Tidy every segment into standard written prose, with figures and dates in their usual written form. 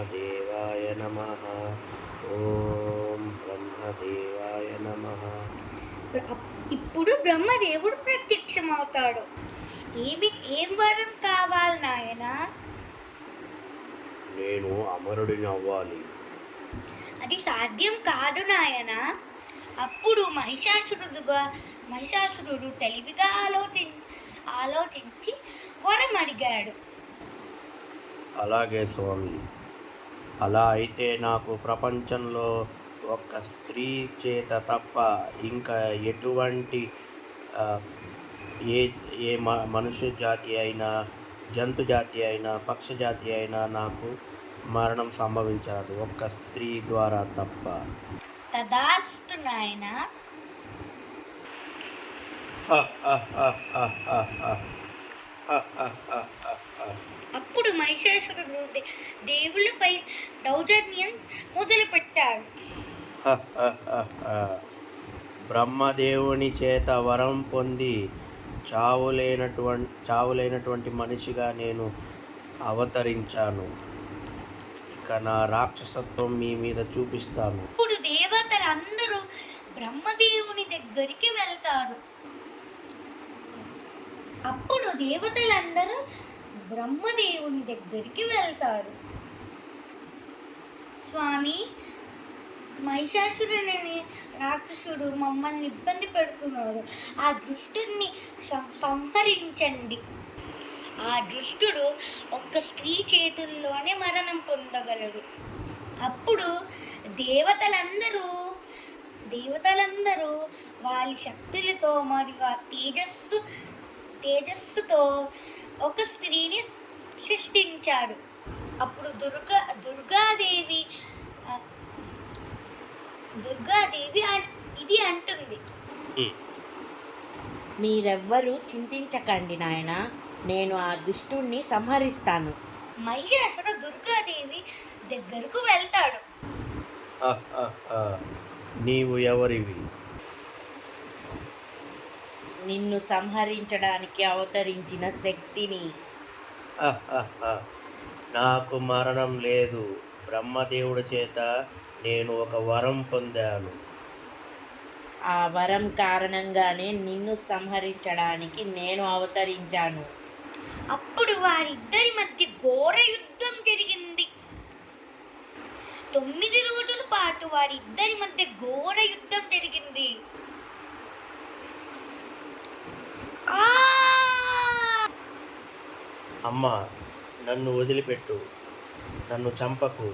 బ్రహ్మదేవాయ నమః. ఓం బ్రహ్మదేవాయ నమః. ఇప్పుడు బ్రహ్మదేవుడు ప్రత్యక్షమవుతాడు. ఏం వరం కావాలి నాయనా? నేను అమరుడిని అవ్వాలి. అది సాధ్యం కాదు నాయనా. అప్పుడు మహిషాసురుడు తెలివిగా ఆలోచించి వరం అడిగాడు. అలాగే స్వామి, అలా అయితే నాకు ప్రపంచంలో ఒక్క స్త్రీ చేత తప్ప ఇంకా ఎటువంటి ఏ మనుష్య జాతి అయినా, జంతు జాతి అయినా, పక్షి జాతి అయినా నాకు మరణం సంభవించదు, ఒక్క స్త్రీ ద్వారా తప్ప. తదాస్తు నాయనా. అప్పుడు మహిషాసురుడు దేవుళ్ళపై దౌర్జన్యం మొదలుపెట్టాడు. బ్రహ్మదేవుని చేత వరం పొంది చావులేనటువంటి మనిషిగా నేను అవతరించాను. ఇక నా రాక్షసత్వం మీ మీద చూపిస్తాను. ఇప్పుడు దేవతలందరూ బ్రహ్మదేవుని దగ్గరికి వెళ్తారు. స్వామి, మహిషాసురుని రాక్షసుడు మమ్మల్ని ఇబ్బంది పెడుతున్నాడు. ఆ దుష్టుని సంహరించండి. ఆ దుష్టుడు ఒక్క స్త్రీ చేతుల్లోనే మరణం పొందగలడు. అప్పుడు దేవతలందరూ వారి శక్తులతో మరియు ఆ తేజస్సుతో ఒక స్త్రీని సృష్టించారు. అప్పుడు దుర్గాదేవి ఇది అంటుంది, మీరెవ్వరూ చింతించకండి నాయనా, నేను ఆ దుష్టుణ్ణి సంహరిస్తాను. మహిషాసురుడు దుర్గాదేవి దగ్గరకు వెళ్తాడు. నీవు ఎవరివి? నిన్ను సంహరించడానికి అవతరించిన శక్తిని. నాకు మరణం లేదు. బ్రహ్మదేవుడి చేత నేను ఒక వరం పొందాను. ఆ వరం కారణంగానే నిన్ను సంహరించడానికి నేను అవతరించాను. అప్పుడు వారిద్దరి మధ్య ఘోర యుద్ధం జరిగింది. 9 రోజుల పాటు వారిద్దరి మధ్య ఘోర యుద్ధం జరిగింది. అమ్మా, నన్ను వదిలిపెట్టు, నన్ను చంపకు,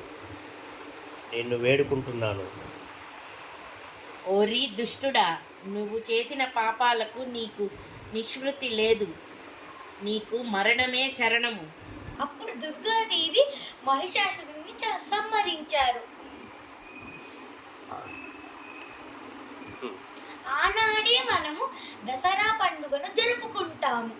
నిన్ను వేడుకుంటున్నాను. ఓరి దుష్టుడా, నువ్వు చేసిన పాపాలకు నీకు నిష్కృతి లేదు. నీకు మరణమే శరణము. అప్పుడు దుర్గాదేవి మహిషాసురుని సంహరించారు. ఆనాడే మనము దసరా పండుగను జరుపుకుంటాము.